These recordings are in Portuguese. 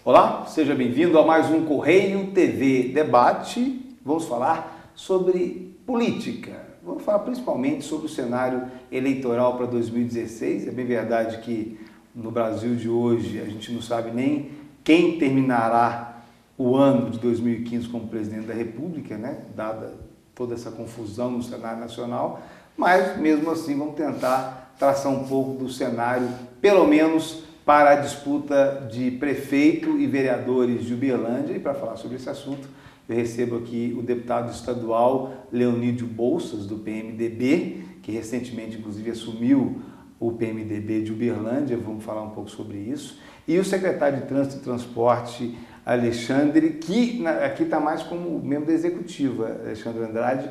Olá, seja bem-vindo a mais um Correio TV Debate. Vamos falar sobre política. Vamos falar principalmente sobre o cenário eleitoral para 2016. É bem verdade que no Brasil de hoje a gente não sabe nem quem terminará o ano de 2015 como presidente da República, né? Dada toda essa confusão no cenário nacional, mas mesmo assim vamos tentar traçar um pouco do cenário, pelo menos para a disputa de prefeito e vereadores de Uberlândia. E para falar sobre esse assunto, eu recebo aqui o deputado estadual Leonídio Bolsas, do PMDB, que recentemente, inclusive, assumiu o PMDB de Uberlândia. Vamos falar um pouco sobre isso. E o secretário de Trânsito e Transporte, Alexandre, que aqui está mais como membro da executiva, Alexandre Andrade.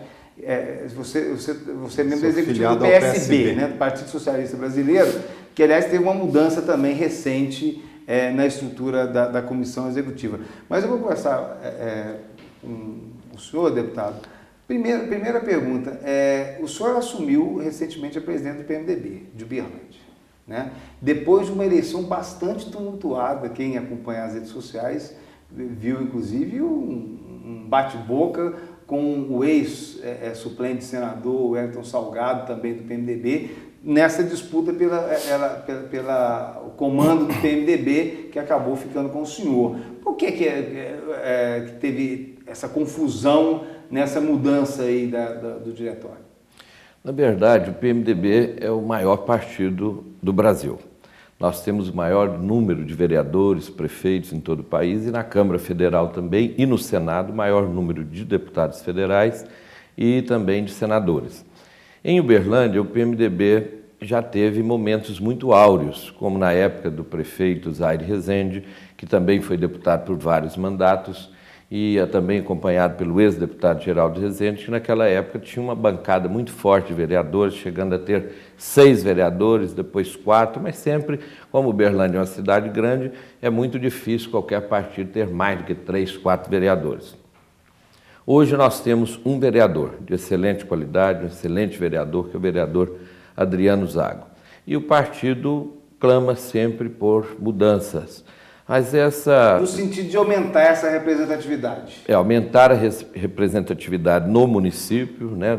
Você é membro da executiva do PSB, né, do Partido Socialista Brasileiro, que, aliás, teve uma mudança também recente na estrutura da comissão executiva. Mas eu vou começar com o senhor, deputado. Primeira pergunta, o senhor assumiu recentemente a presidência do PMDB de Uberlândia, né? Depois de uma eleição bastante tumultuada. Quem acompanha as redes sociais viu, inclusive, um bate-boca com o ex-suplente senador Wellington Salgado, também do PMDB, nessa disputa pelo comando do PMDB, que acabou ficando com o senhor. Por que teve essa confusão nessa mudança aí do diretório? Na verdade, o PMDB é o maior partido do Brasil. Nós temos o maior número de vereadores, prefeitos em todo o país, e na Câmara Federal também, e no Senado, o maior número de deputados federais e também de senadores. Em Uberlândia, o PMDB já teve momentos muito áureos, como na época do prefeito Zaire Rezende, que também foi deputado por vários mandatos, e também acompanhado pelo ex-deputado Geraldo Rezende, que naquela época tinha uma bancada muito forte de vereadores, chegando a ter 6 vereadores, depois 4, mas sempre, como Uberlândia é uma cidade grande, é muito difícil qualquer partido ter mais do que 3, 4 vereadores. Hoje nós temos um vereador de excelente qualidade, um excelente vereador, que é o vereador Adriano Zago. E o partido clama sempre por mudanças. Mas no sentido de aumentar essa representatividade. Aumentar a representatividade no município, né,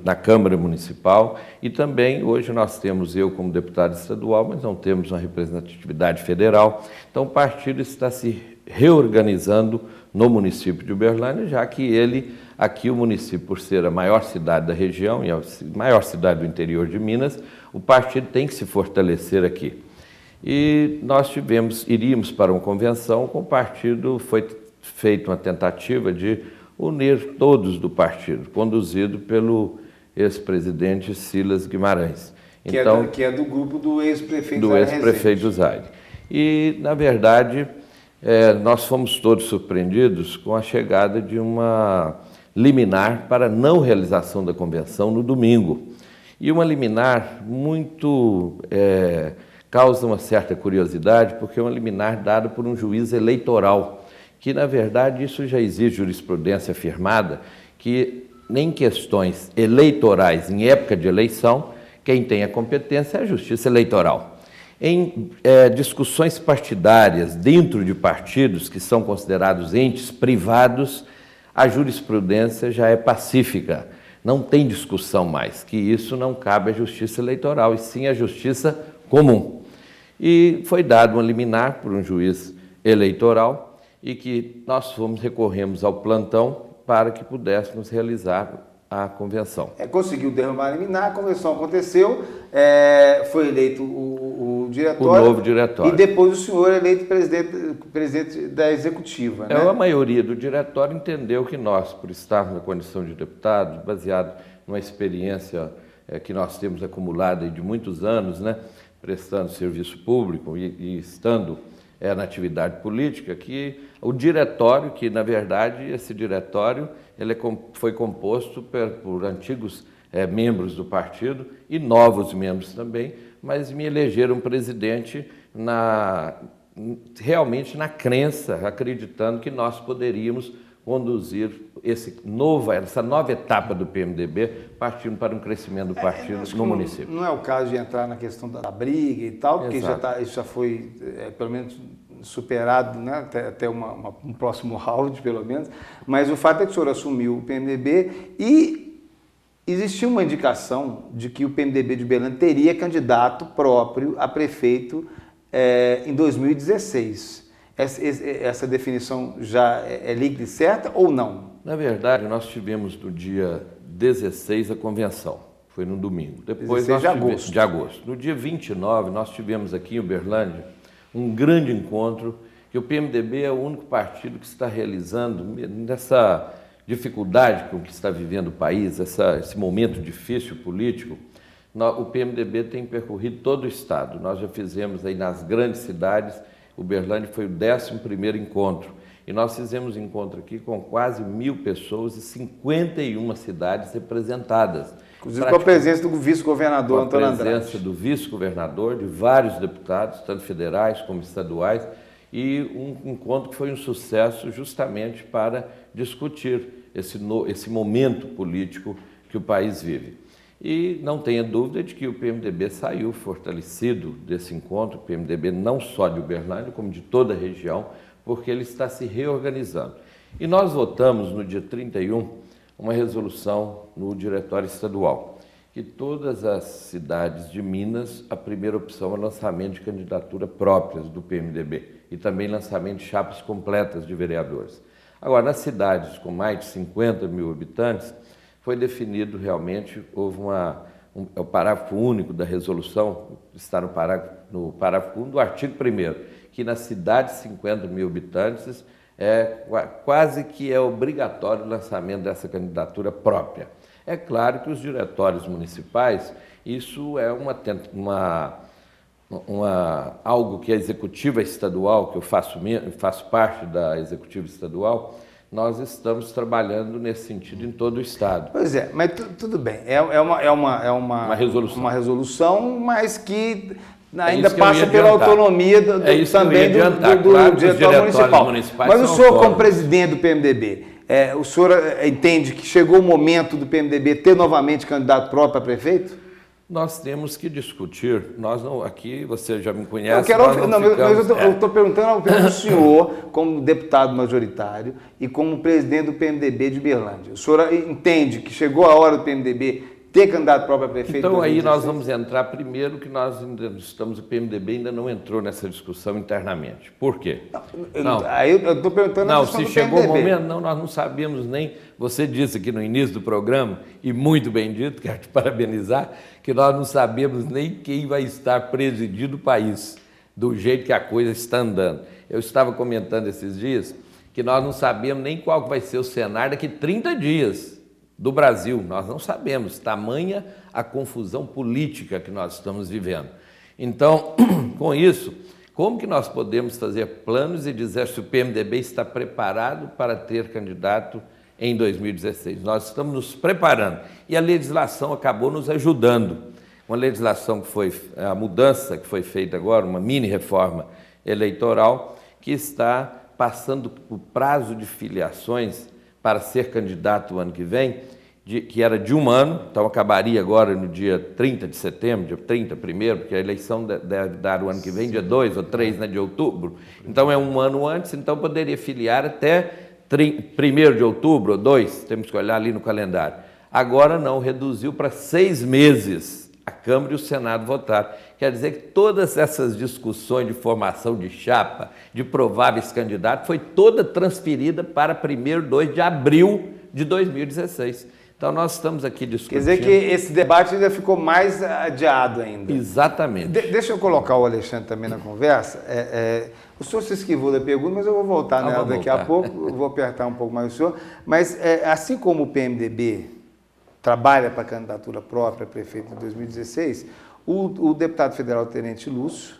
na Câmara Municipal, e também hoje nós temos eu como deputado estadual, mas não temos uma representatividade federal. Então o partido está se reorganizando no município de Uberlândia, já que aqui o município, por ser a maior cidade da região e a maior cidade do interior de Minas, o partido tem que se fortalecer aqui. E nós iríamos para uma convenção com o partido, foi feita uma tentativa de unir todos do partido, conduzido pelo ex-presidente Silas Guimarães. Que é do grupo do ex-prefeito Zaire. Do ex-prefeito Zaire. E, na verdade, nós fomos todos surpreendidos com a chegada de uma liminar para não realização da convenção no domingo. E uma liminar muito... causa uma certa curiosidade, porque é uma liminar dada por um juiz eleitoral, que, na verdade, isso já existe jurisprudência afirmada, que em questões eleitorais, em época de eleição, quem tem a competência é a Justiça Eleitoral. Em discussões partidárias dentro de partidos que são considerados entes privados, a jurisprudência já é pacífica, não tem discussão mais, que isso não cabe à Justiça Eleitoral, e sim à Justiça Comum. E foi dado uma liminar por um juiz eleitoral e que nós recorremos ao plantão para que pudéssemos realizar a convenção. Conseguiu derrubar a liminar, a convenção aconteceu, foi eleito o diretório. O novo diretório. E depois o senhor eleito presidente da executiva, né? A maioria do diretório entendeu que nós, por estarmos na condição de deputados, baseado numa experiência que nós temos acumulada de muitos anos, né, prestando serviço público e estando na atividade política, que o diretório, que na verdade esse diretório foi composto por antigos membros do partido e novos membros também, mas me elegeram presidente realmente na crença, acreditando que nós poderíamos conduzir essa nova etapa do PMDB, partindo para um crescimento do partido no município. Não é o caso de entrar na questão da briga e tal, porque isso já foi, pelo menos superado, né, até um próximo round, pelo menos, mas o fato é que o senhor assumiu o PMDB e existia uma indicação de que o PMDB de Uberlândia teria candidato próprio a prefeito em 2016. Essa definição já é líquida e certa ou não? Na verdade, nós tivemos no dia 16 a convenção, foi no domingo. Depois 16 de agosto. No dia 29, nós tivemos aqui em Uberlândia um grande encontro, que o PMDB é o único partido que está realizando, nessa dificuldade com que está vivendo o país, esse momento difícil político. O PMDB tem percorrido todo o estado. Nós já fizemos aí nas grandes cidades. Uberlândia foi o 11º encontro. E nós fizemos encontro aqui com quase 1.000 pessoas e 51 cidades representadas. Inclusive com a presença do vice-governador Antônio Andrade. Com a presença do vice-governador, de vários deputados, tanto federais como estaduais, e um encontro que foi um sucesso justamente para discutir esse momento político que o país vive. E não tenha dúvida de que o PMDB saiu fortalecido desse encontro, o PMDB não só de Uberlândia, como de toda a região, porque ele está se reorganizando. E nós votamos no dia 31 uma resolução no Diretório Estadual, que todas as cidades de Minas, a primeira opção é o lançamento de candidatura próprias do PMDB e também lançamento de chapas completas de vereadores. Agora, nas cidades com mais de 50 mil habitantes, foi definido realmente, houve o parágrafo único da resolução, está no parágrafo 1 do artigo 1º, que nas cidades de 50 mil habitantes quase que é obrigatório o lançamento dessa candidatura própria. É claro que os diretórios municipais, isso é algo que a executiva estadual, que eu faço parte da executiva estadual, nós estamos trabalhando nesse sentido em todo o estado. Pois é, mas tudo bem. É uma resolução, mas que ainda passa pela autonomia também do diretório municipal. Mas o senhor, como presidente do PMDB, o senhor entende que chegou o momento do PMDB ter novamente candidato próprio a prefeito? Nós temos que discutir. Nós não, aqui você já me conhece. Eu estou perguntando a opinião do senhor, como deputado majoritário e como presidente do PMDB de Uberlândia. O senhor entende que chegou a hora do PMDB ter candidato próprio a prefeito? Então aí nós vamos entrar primeiro que nós ainda estamos, o PMDB ainda não entrou nessa discussão internamente. Por quê? Aí eu estou perguntando a questão do PMDB. Chegou o momento, nós não sabíamos nem, você disse aqui no início do programa, e muito bem dito, quero te parabenizar, que nós não sabemos nem quem vai estar presidindo o país, do jeito que a coisa está andando. Eu estava comentando esses dias que nós não sabemos nem qual vai ser o cenário daqui 30 dias. Do Brasil, nós não sabemos, tamanha a confusão política que nós estamos vivendo. Então, com isso, como que nós podemos fazer planos e dizer se o PMDB está preparado para ter candidato em 2016? Nós estamos nos preparando e a legislação acabou nos ajudando. Uma legislação que foi, a mudança que foi feita agora, uma mini reforma eleitoral, que está passando o prazo de filiações para ser candidato o ano que vem, que era de 1 ano, então acabaria agora no dia 30 de setembro, dia 30 primeiro, porque a eleição deve dar o ano que vem, dia 2 ou 3 de outubro, então é 1 ano antes, então poderia filiar até 1º de outubro ou 2, temos que olhar ali no calendário. Agora não, reduziu para 6 meses a Câmara e o Senado votaram. Quer dizer que todas essas discussões de formação de chapa, de prováveis candidatos, foi toda transferida para 1º, 2 de abril de 2016. Então nós estamos aqui discutindo... Quer dizer que esse debate ainda ficou mais adiado ainda. Exatamente. Deixa eu colocar o Alexandre também na conversa. O senhor se esquivou da pergunta, mas eu vou voltar nela daqui a pouco. Eu vou apertar um pouco mais o senhor. Mas assim como o PMDB trabalha para a candidatura própria a prefeito em 2016, o deputado federal Tenente Lúcio,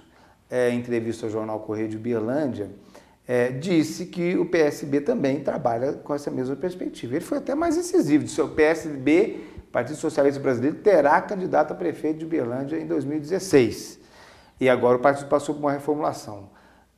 em entrevista ao jornal Correio de Uberlândia, disse que o PSB também trabalha com essa mesma perspectiva. Ele foi até mais incisivo, disse que o PSB, Partido Socialista Brasileiro, terá candidato a prefeito de Uberlândia em 2016. E agora o partido passou por uma reformulação.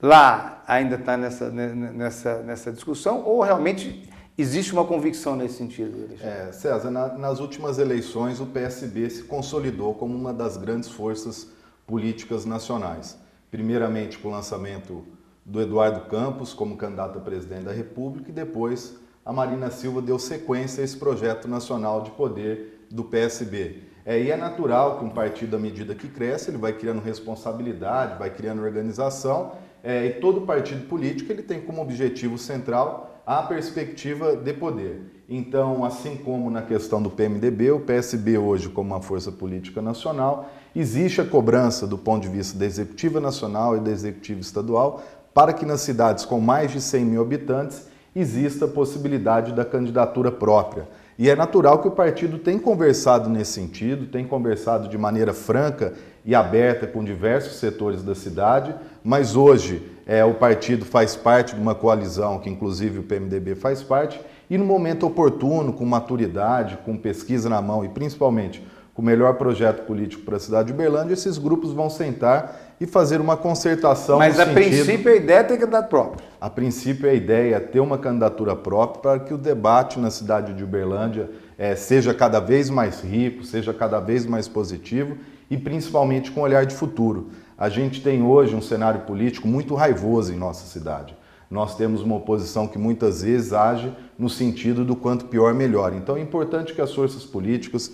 Lá ainda está nessa discussão ou realmente existe uma convicção nesse sentido? César, nas últimas eleições o PSB se consolidou como uma das grandes forças políticas nacionais. Primeiramente com o lançamento do Eduardo Campos como candidato a presidente da República e depois a Marina Silva deu sequência a esse projeto nacional de poder do PSB. E é natural que um partido, à medida que cresce, ele vai criando responsabilidade, vai criando organização, e todo partido político ele tem como objetivo central a perspectiva de poder. Então, assim como na questão do PMDB, o PSB hoje, como uma força política nacional, existe a cobrança do ponto de vista da Executiva Nacional e da Executiva Estadual para que nas cidades com mais de 100 mil habitantes exista a possibilidade da candidatura própria. E é natural que o partido tenha conversado nesse sentido, tem conversado de maneira franca e aberta com diversos setores da cidade, mas hoje o partido faz parte de uma coalizão que inclusive o PMDB faz parte, e no momento oportuno, com maturidade, com pesquisa na mão e principalmente com o melhor projeto político para a cidade de Uberlândia, esses grupos vão sentar e fazer uma concertação. Mas a princípio a ideia é ter candidato próprio. A princípio a ideia é ter uma candidatura própria para que o debate na cidade de Uberlândia seja cada vez mais rico, seja cada vez mais positivo e principalmente com um olhar de futuro. A gente tem hoje um cenário político muito raivoso em nossa cidade. Nós temos uma oposição que muitas vezes age no sentido do quanto pior, melhor. Então é importante que as forças políticas,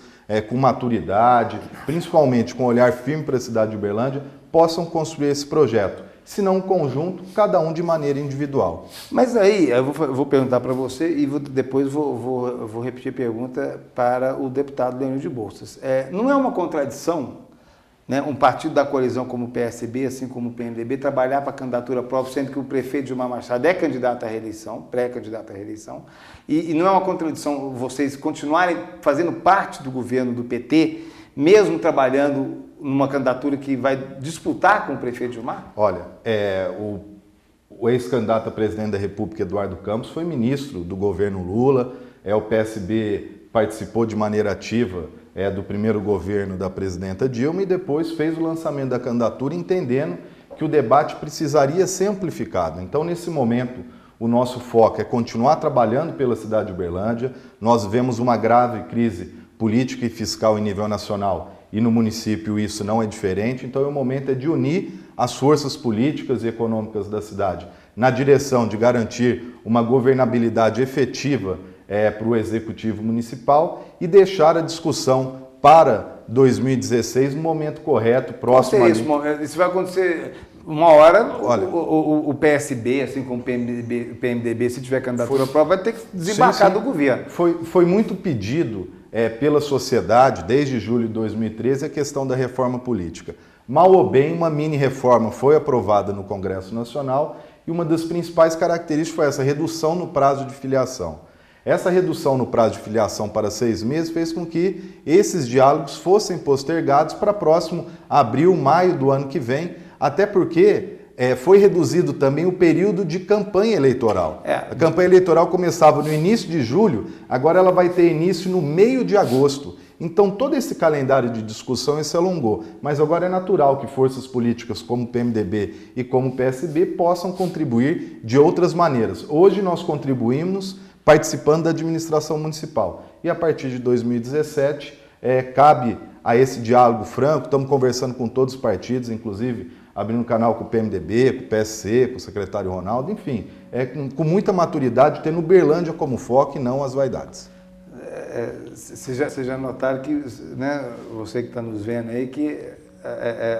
com maturidade, principalmente com um olhar firme para a cidade de Uberlândia, possam construir esse projeto. Se não um conjunto, cada um de maneira individual. Mas aí, eu vou perguntar para você e depois vou repetir a pergunta para o deputado Leonildo de Bolsas. Não é uma contradição, né, um partido da coalizão como o PSB, assim como o PMDB, trabalhar para a candidatura própria, sendo que o prefeito Gilmar Machado é candidato à reeleição, pré-candidato à reeleição, e não é uma contradição vocês continuarem fazendo parte do governo do PT, mesmo trabalhando numa candidatura que vai disputar com o prefeito Gilmar? Olha, o ex-candidato a presidente da República, Eduardo Campos, foi ministro do governo Lula, o PSB participou de maneira ativa do primeiro governo da presidenta Dilma e depois fez o lançamento da candidatura entendendo que o debate precisaria ser amplificado. Então, nesse momento, o nosso foco é continuar trabalhando pela cidade de Uberlândia. Nós vemos uma grave crise política e fiscal em nível nacional e no município isso não é diferente. Então, o momento é de unir as forças políticas e econômicas da cidade na direção de garantir uma governabilidade efetiva para o Executivo Municipal e deixar a discussão para 2016 no momento correto, próximo ali. Isso vai acontecer uma hora. Olha, o PSB, assim como o PMDB, se tiver candidatura própria, vai ter que desembarcar do governo. Foi muito pedido pela sociedade, desde julho de 2013, a questão da reforma política. Mal ou bem, uma mini-reforma foi aprovada no Congresso Nacional e uma das principais características foi essa redução no prazo de filiação. Essa redução no prazo de filiação para 6 meses fez com que esses diálogos fossem postergados para próximo abril, maio do ano que vem, até porque foi reduzido também o período de campanha eleitoral. A campanha eleitoral começava no início de julho, agora ela vai ter início no meio de agosto. Então todo esse calendário de discussão se alongou, mas agora é natural que forças políticas como o PMDB e como o PSB possam contribuir de outras maneiras. Hoje nós contribuímos participando da administração municipal. E a partir de 2017, cabe a esse diálogo franco, estamos conversando com todos os partidos, inclusive abrindo um canal com o PMDB, com o PSC, com o secretário Ronaldo, enfim, com muita maturidade, tendo Uberlândia como foco e não as vaidades. Vocês já notaram que, né, você que está nos vendo aí, que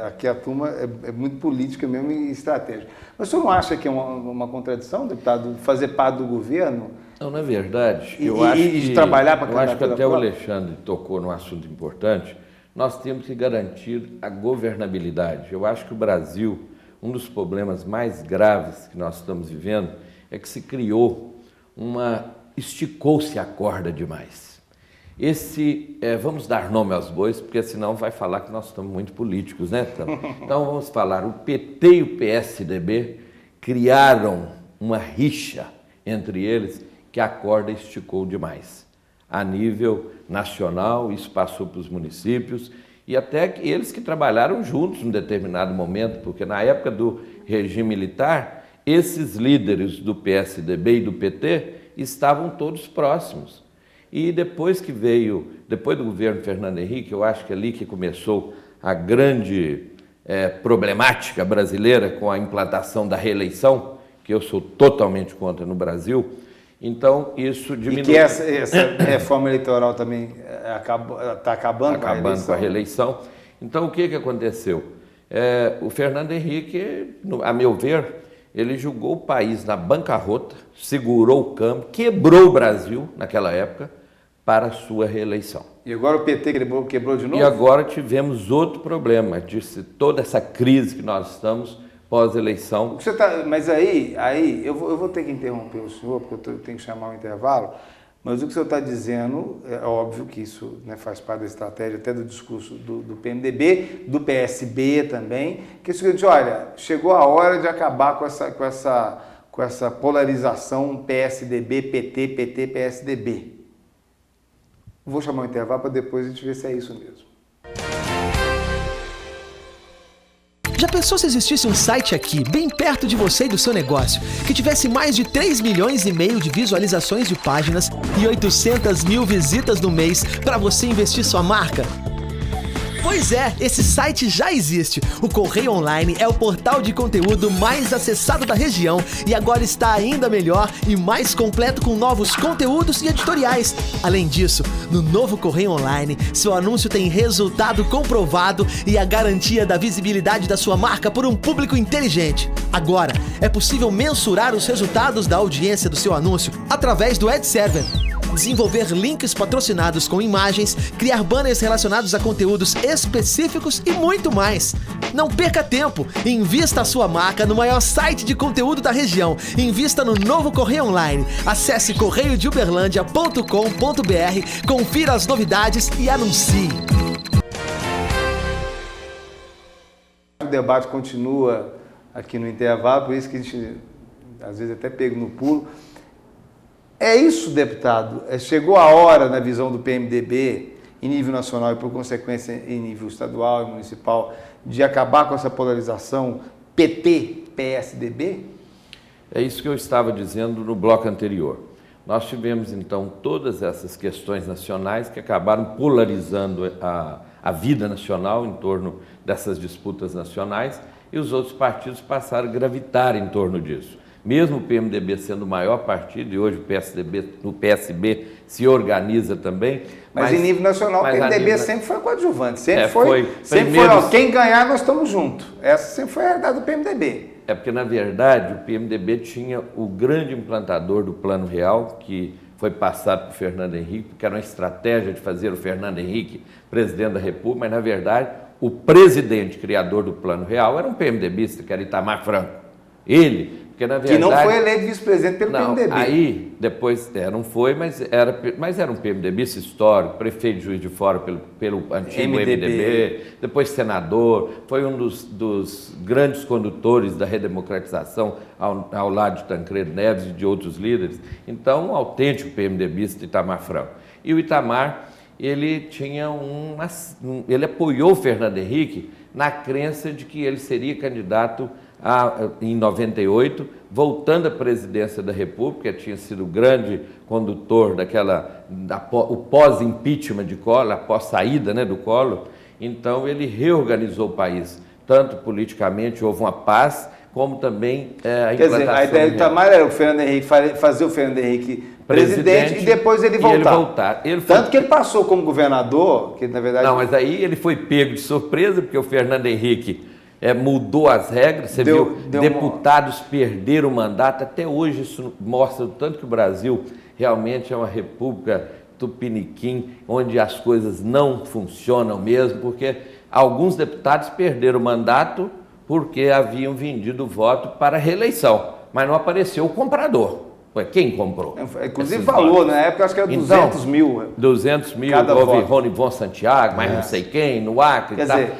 aqui a turma é muito política mesmo e estratégica. Mas o senhor não acha que é uma contradição, deputado, fazer parte do governo? Não, na verdade, eu acho que trabalhar para eu acho que até o Alexandre tocou num assunto importante. Nós temos que garantir a governabilidade. Eu acho que o Brasil, um dos problemas mais graves que nós estamos vivendo é que se criou esticou-se a corda demais. Vamos dar nome aos bois, porque senão vai falar que nós estamos muito políticos, né? Então vamos falar, o PT e o PSDB criaram uma rixa entre eles que a corda esticou demais. A nível nacional, isso passou para os municípios e até eles que trabalharam juntos em determinado momento, porque na época do regime militar, esses líderes do PSDB e do PT estavam todos próximos. E depois do governo Fernando Henrique, eu acho que é ali que começou a grande problemática brasileira com a implantação da reeleição, que eu sou totalmente contra no Brasil. Então, isso diminui. E que essa reforma eleitoral também está acabando com a reeleição. Então, o que aconteceu? O Fernando Henrique, a meu ver, ele julgou o país na bancarrota, segurou o câmbio, quebrou o Brasil naquela época para a sua reeleição. E agora o PT quebrou de novo? E agora tivemos outro problema, toda essa crise que nós estamos pós-eleição. Mas aí eu vou ter que interromper o senhor, porque eu tenho que chamar um intervalo, mas o que o senhor está dizendo, é óbvio que isso, né, faz parte da estratégia até do discurso do PMDB, do PSB também, que é o seguinte: olha, chegou a hora de acabar com essa polarização PSDB, PT, PT, PSDB. Vou chamar um intervalo para depois a gente ver se é isso mesmo. Já pensou se existisse um site aqui, bem perto de você e do seu negócio, que tivesse mais de 3,5 milhões de visualizações de páginas e 800 mil visitas no mês para você investir sua marca? Pois é, esse site já existe. O Correio Online é o portal de conteúdo mais acessado da região e agora está ainda melhor e mais completo com novos conteúdos e editoriais. Além disso, no novo Correio Online, seu anúncio tem resultado comprovado e a garantia da visibilidade da sua marca por um público inteligente. Agora, é possível mensurar os resultados da audiência do seu anúncio através do Ad Server. Desenvolver links patrocinados com imagens, criar banners relacionados a conteúdos específicos e muito mais. Não perca tempo, invista a sua marca no maior site de conteúdo da região. Invista no novo Correio Online. Acesse correiodeuberlandia.com.br, confira as novidades e anuncie. O debate continua aqui no intervalo, por isso que a gente às vezes até pega no pulo. É isso, deputado. Chegou a hora, na visão do PMDB, em nível nacional e, por consequência, em nível estadual e municipal, de acabar com essa polarização PT-PSDB? É isso que eu estava dizendo no bloco anterior. Nós tivemos, então, todas essas questões nacionais que acabaram polarizando a vida nacional em torno dessas disputas nacionais e os outros partidos passaram a gravitar em torno disso. Mesmo o PMDB sendo o maior partido, e hoje o PSB se organiza também. Mas em nível nacional, o PMDB sempre foi coadjuvante, sempre foi quem ganhar nós estamos juntos. Essa sempre foi a realidade do PMDB. É porque, na verdade, o PMDB tinha o grande implantador do Plano Real, que foi passado por Fernando Henrique, que era uma estratégia de fazer o Fernando Henrique presidente da República, mas, na verdade, o presidente criador do Plano Real era um PMDBista, que era Itamar Franco. Ele... Porque, na verdade, que não foi eleito vice-presidente pelo PMDB. Aí, depois, não foi, mas era um PMDBista histórico, prefeito de Juiz de Fora pelo antigo MDB, depois senador, foi um dos grandes condutores da redemocratização ao lado de Tancredo Neves e de outros líderes. Então, um autêntico PMDBista, Itamar Franco. E o Itamar, ele tinha ele apoiou o Fernando Henrique na crença de que ele seria candidato em 98, voltando à presidência da República, tinha sido o grande condutor o pós-impeachment de Collor, a pós-saída, né, do Collor. Então ele reorganizou o país, tanto politicamente houve uma paz, como também a implantação. Quer dizer, a ideia do Itamar era o Fernando Henrique, fazer o Fernando Henrique presidente e depois ele voltar. Tanto que ele passou como governador, que na verdade... Não, mas aí ele foi pego de surpresa, porque o Fernando Henrique mudou as regras, você viu, deputados perderam o mandato, até hoje isso mostra o tanto que o Brasil realmente é uma república tupiniquim, onde as coisas não funcionam mesmo, porque alguns deputados perderam o mandato porque haviam vendido voto para a reeleição, mas não apareceu o comprador. Quem comprou? Inclusive falou, na época acho que era 200 mil. 200 mil, houve Rony Von Santiago, mas não sei quem, no Acre. Quer dizer,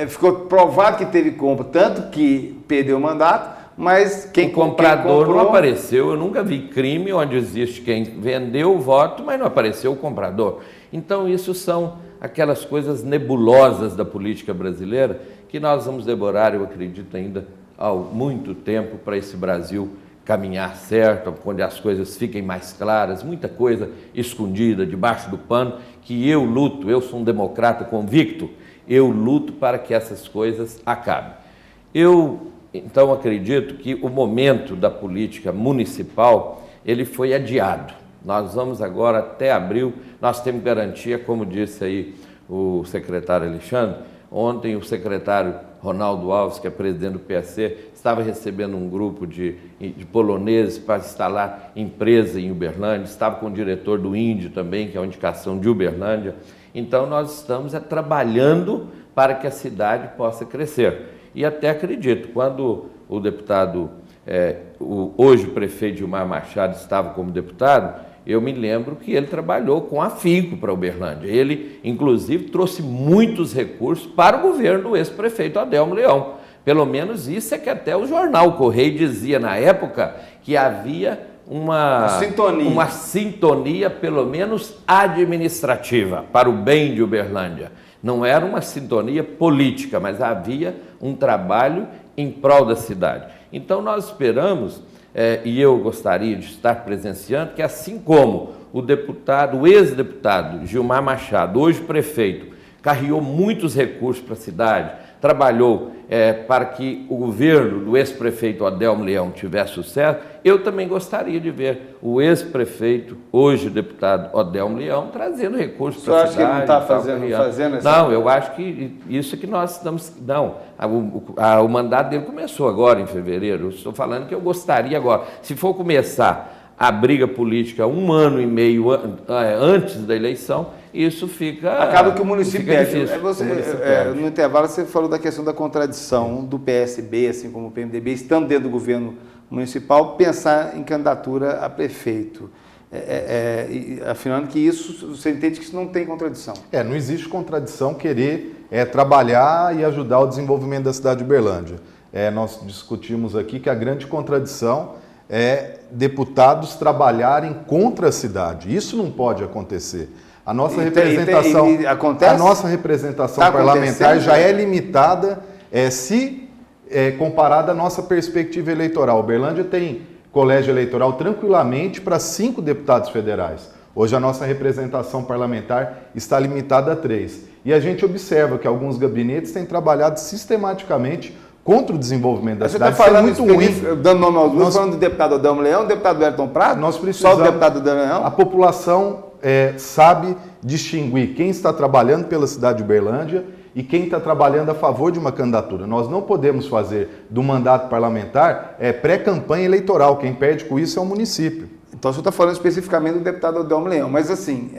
ficou provado que teve compra, tanto que perdeu o mandato, mas o comprador não apareceu. Eu nunca vi crime onde existe quem vendeu o voto, mas não apareceu o comprador. Então isso são aquelas coisas nebulosas da política brasileira que nós vamos demorar, eu acredito ainda, há muito tempo para esse Brasil caminhar certo, onde as coisas fiquem mais claras, muita coisa escondida debaixo do pano, que eu luto, eu sou um democrata convicto, eu luto para que essas coisas acabem. Eu, então, acredito que o momento da política municipal, ele foi adiado. Nós vamos agora até abril, nós temos garantia, como disse aí o secretário Alexandre, ontem o secretário Ronaldo Alves, que é presidente do PSC, estava recebendo um grupo de poloneses para instalar empresa em Uberlândia, estava com o diretor do Índio também, que é uma indicação de Uberlândia. Então nós estamos trabalhando para que a cidade possa crescer. E até acredito, quando o deputado, hoje o prefeito Gilmar Machado estava como deputado, eu me lembro que ele trabalhou com afinco para Uberlândia. Ele, inclusive, trouxe muitos recursos para o governo do ex-prefeito Adelmo Leão. Pelo menos isso é que até o jornal Correio dizia na época que havia uma sintonia, pelo menos administrativa, para o bem de Uberlândia. Não era uma sintonia política, mas havia um trabalho em prol da cidade. Então nós esperamos, e eu gostaria de estar presenciando, que assim como o ex-deputado Gilmar Machado, hoje prefeito, carreou muitos recursos para a cidade, trabalhou para que o governo do ex-prefeito Adelmo Leão tivesse sucesso, eu também gostaria de ver o ex-prefeito, hoje deputado Adelmo Leão, trazendo recursos para a cidade. Você acha que ele não está fazendo essa... Não, eu acho que isso que nós estamos... Não, o mandato dele começou agora, em fevereiro. Eu estou falando que eu gostaria agora. Se for começar a briga política 1 ano e meio antes da eleição, isso fica... Acaba que o município perde. No intervalo você falou da questão da contradição do PSB, assim como o PMDB, estando dentro do governo municipal, pensar em candidatura a prefeito. Afirmando que isso, você entende que isso não tem contradição. Não existe contradição querer trabalhar e ajudar o desenvolvimento da cidade de Uberlândia. Nós discutimos aqui que a grande contradição é deputados trabalharem contra a cidade. Isso não pode acontecer. A nossa representação parlamentar já é limitada se comparada à nossa perspectiva eleitoral. Uberlândia tem colégio eleitoral tranquilamente para 5 deputados federais. Hoje a nossa representação parlamentar está limitada a 3. E a gente observa que alguns gabinetes têm trabalhado sistematicamente contra o desenvolvimento da cidade. Você está falando isso é muito ruim. Dando nome aos grupos, falando do deputado Adelmo Leão, do deputado Ayrton Prado? Nós precisamos, só o deputado Adelmo Leão? A população sabe distinguir quem está trabalhando pela cidade de Uberlândia e quem está trabalhando a favor de uma candidatura. Nós não podemos fazer do mandato parlamentar pré-campanha eleitoral. Quem perde com isso é o município. Então, o senhor está falando especificamente do deputado Adelmo Leão, mas assim,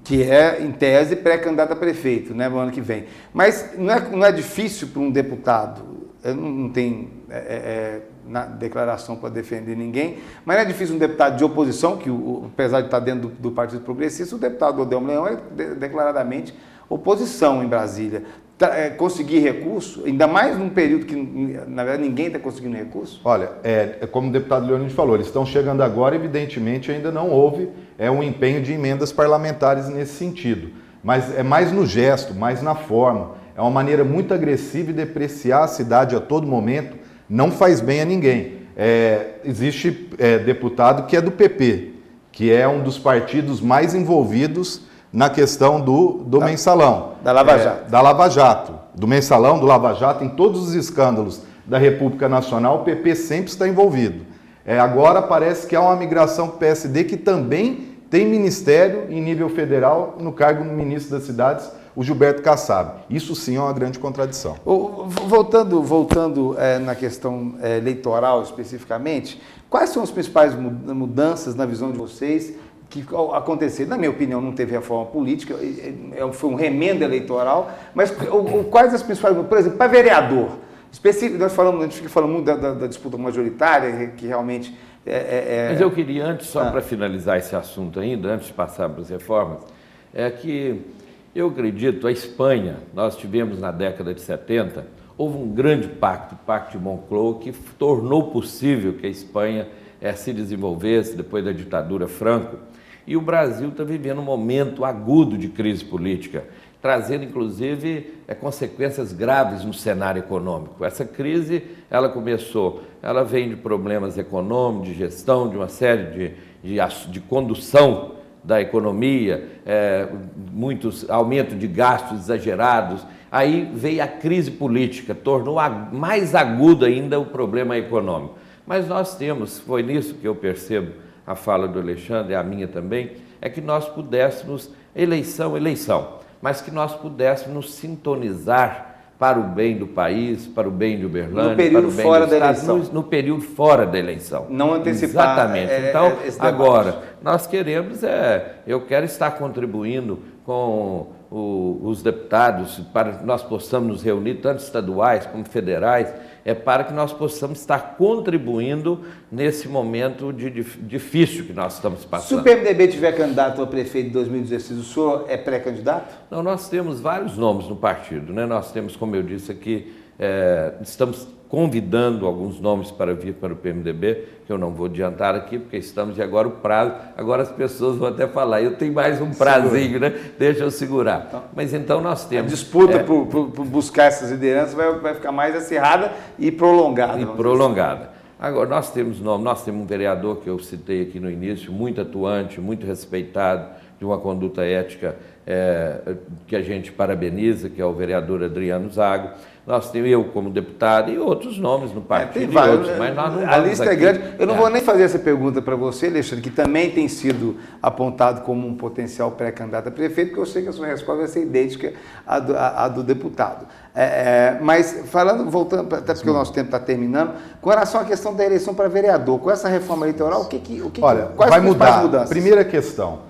que é, em tese, pré-candidato a prefeito, né, no ano que vem. Mas não é difícil para um deputado, não tem na declaração para defender ninguém, mas não é difícil um deputado de oposição, que apesar de estar dentro do Partido Progressista, o deputado Adelmo Leão é declaradamente oposição em Brasília. Conseguir recurso, ainda mais num período que, na verdade, ninguém está conseguindo recurso? Olha, como o deputado Leonide falou, eles estão chegando agora, evidentemente ainda não houve um empenho de emendas parlamentares nesse sentido, mas é mais no gesto, mais na forma, é uma maneira muito agressiva de depreciar a cidade a todo momento, não faz bem a ninguém. Existe deputado que é do PP, que é um dos partidos mais envolvidos na questão do mensalão. Da Lava Jato. Da Lava Jato. Do mensalão, do Lava Jato, em todos os escândalos da República Nacional, o PP sempre está envolvido. Agora parece que há uma migração para o PSD, que também tem ministério em nível federal, no cargo do ministro das cidades, o Gilberto Kassab. Isso sim é uma grande contradição. Voltando na questão eleitoral especificamente, quais são as principais mudanças na visão de vocês que aconteceram? Na minha opinião, não teve reforma política, foi um remendo eleitoral, mas quais as principais, por exemplo, para vereador, específico, a gente fica falando muito da disputa majoritária, que realmente Mas eu queria, antes, só para finalizar esse assunto ainda, antes de passar para as reformas, que eu acredito, a Espanha, nós tivemos na década de 70, houve um grande pacto, o Pacto de Moncloa, que tornou possível que a Espanha se desenvolvesse depois da ditadura Franco. E o Brasil está vivendo um momento agudo de crise política, trazendo, inclusive, consequências graves no cenário econômico. Essa crise, ela vem de problemas econômicos, de gestão, de uma série de condução da economia, muitos aumento de gastos exagerados. Aí veio a crise política, tornou mais agudo ainda o problema econômico. Mas nós temos, foi nisso que eu percebo a fala do Alexandre, a minha também, é que nós pudéssemos, eleição, mas que nós pudéssemos nos sintonizar para o bem do país, para o bem de Uberlândia, no período para o bem fora do da Estado, eleição. no período fora da eleição. Não antecipar. Exatamente. Então, esse debate. agora, nós queremos, eu quero estar contribuindo com os deputados para que nós possamos nos reunir, tanto estaduais como federais, para que nós possamos estar contribuindo nesse momento difícil que nós estamos passando. Se o PMDB tiver candidato a prefeito em 2016, o senhor é pré-candidato? Não, nós temos vários nomes no partido, né? Nós temos, como eu disse aqui, estamos convidando alguns nomes para vir para o PMDB, que eu não vou adiantar aqui, porque estamos, e agora o prazo, agora as pessoas vão até falar, eu tenho mais um prazinho, né? Deixa eu segurar. Então, mas então nós temos... A disputa por buscar essas lideranças vai ficar mais acirrada e prolongada. E prolongada. Agora, nós temos um vereador que eu citei aqui no início, muito atuante, muito respeitado, de uma conduta ética que a gente parabeniza, que é o vereador Adriano Zago. Nós temos eu como deputado e outros nomes no partido, tem vários, outros, mas nós não a lista é grande. Eu não vou nem fazer essa pergunta para você, Alexandre, que também tem sido apontado como um potencial pré-candidato a prefeito, porque eu sei que a sua resposta vai ser idêntica à do deputado. Mas voltando, até porque o nosso tempo está terminando, com relação à questão da eleição para vereador, com essa reforma eleitoral, Olha, quais vai são as mudar. mudanças? Primeira questão,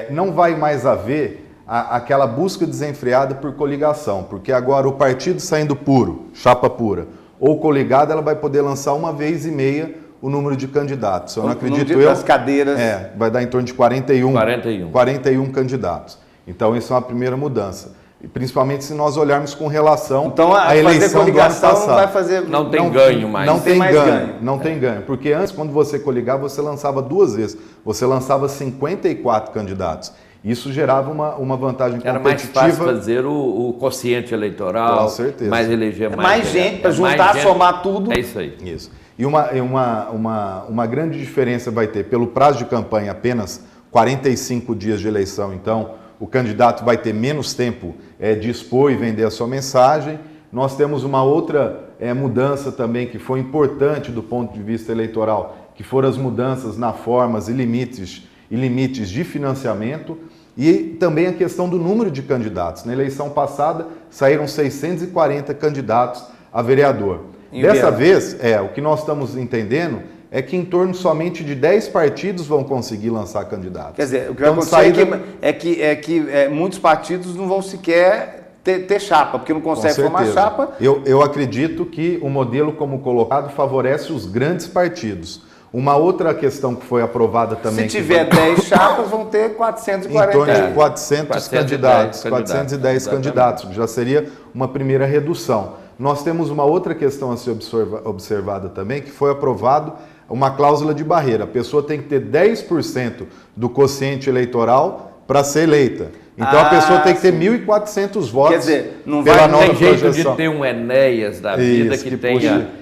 não vai mais haver aquela busca desenfreada por coligação, porque agora o partido saindo puro, chapa pura, ou coligado, ela vai poder lançar uma vez e meia o número de candidatos. Eu não acredito das cadeiras. Vai dar em torno de 41 candidatos. Então, isso é uma primeira mudança. E principalmente se nós olharmos com relação à eleição do ano passado. Não vai fazer... Não tem ganho mais. Não tem ganho. Não tem ganho. Porque antes, quando você coligava, você lançava duas vezes. Você lançava 54 candidatos. Isso gerava uma vantagem competitiva. Era mais fácil fazer o quociente eleitoral, com certeza. Mais eleger mais gente, para juntar, somar tudo. É isso aí. Isso. E uma grande diferença vai ter, pelo prazo de campanha, apenas 45 dias de eleição. Então, o candidato vai ter menos tempo de expor e vender a sua mensagem. Nós temos uma outra mudança também que foi importante do ponto de vista eleitoral, que foram as mudanças na formas e limites de financiamento, e também a questão do número de candidatos. Na eleição passada, saíram 640 candidatos a vereador. Dessa vez, o que nós estamos entendendo é que em torno somente de 10 partidos vão conseguir lançar candidatos. Quer dizer, o que vai acontecer é que muitos partidos não vão sequer ter chapa, porque não conseguem formar chapa. Eu acredito que o modelo como colocado favorece os grandes partidos. Uma outra questão que foi aprovada também... Se tiver 10 chapas, vão ter 440. Em torno de 400 candidatos, 410 candidatos, que já seria uma primeira redução. Nós temos uma outra questão a ser observada também, que foi aprovado uma cláusula de barreira. A pessoa tem que ter 10% do quociente eleitoral para ser eleita. Então a pessoa tem que ter 1.400 votos. Quer dizer, não vai vai ter jeito de ter um Enéas da vida que tenha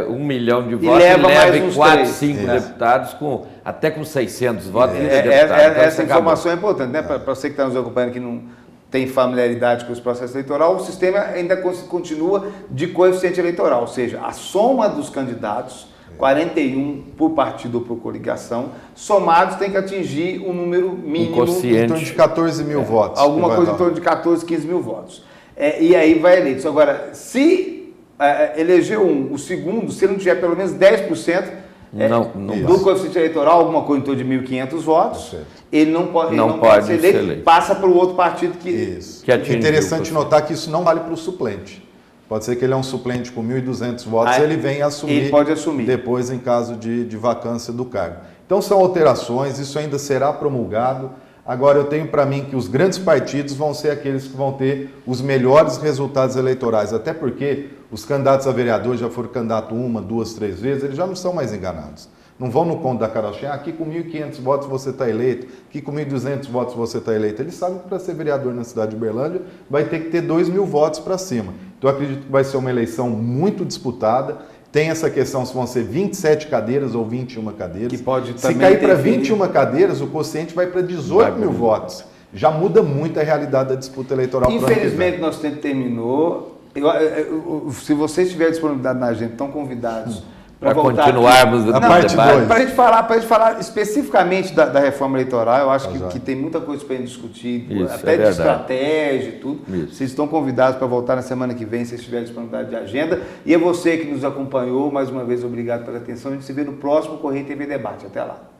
1 milhão de votos e leve 4, 5 deputados, até com 600 votos. Essa informação é importante, né? Para você que está nos acompanhando que não tem familiaridade com os processos eleitorais, o sistema ainda continua de coeficiente eleitoral, ou seja, a soma dos candidatos, 41 por partido ou por coligação, somados tem que atingir um número mínimo em torno de 14 mil votos. Alguma coisa em torno de 14, 15 mil votos. E aí vai eleito. Agora, se eleger o segundo, se ele não tiver pelo menos 10% do coeficiente eleitoral, alguma coisa em torno de 1.500 votos, ele não pode ser eleito, passa para o outro partido que é interessante notar que isso não vale para o suplente. Pode ser que ele é um suplente com 1.200 votos e ele venha assumir, ele pode assumir depois em caso de vacância do cargo. Então são alterações, isso ainda será promulgado. Agora eu tenho para mim que os grandes partidos vão ser aqueles que vão ter os melhores resultados eleitorais, até porque os candidatos a vereador já foram candidato 1, 2, 3 vezes, eles já não são mais enganados. Não vão no conto da carochinha, aqui com 1.500 votos você está eleito, aqui com 1.200 votos você está eleito. Eles sabem que para ser vereador na cidade de Uberlândia vai ter que ter 2.000 votos para cima. Então eu acredito que vai ser uma eleição muito disputada. tem essa questão se vão ser 27 cadeiras ou 21 cadeiras. Que pode se também cair para interferir. 21 cadeiras, o quociente vai para 18 mil votos. Já muda muito a realidade da disputa eleitoral. Infelizmente, nosso tempo terminou. Se vocês tiverem disponibilidade na agenda, estão convidados para continuarmos a parte 2. Para a gente falar especificamente da reforma eleitoral. Eu acho que tem muita coisa para a gente discutir, Isso, até de estratégia e tudo. Isso. Vocês estão convidados para voltar na semana que vem, se vocês tiverem disponibilidade de agenda. E é você que nos acompanhou, mais uma vez, obrigado pela atenção. A gente se vê no próximo Correio TV Debate. Até lá.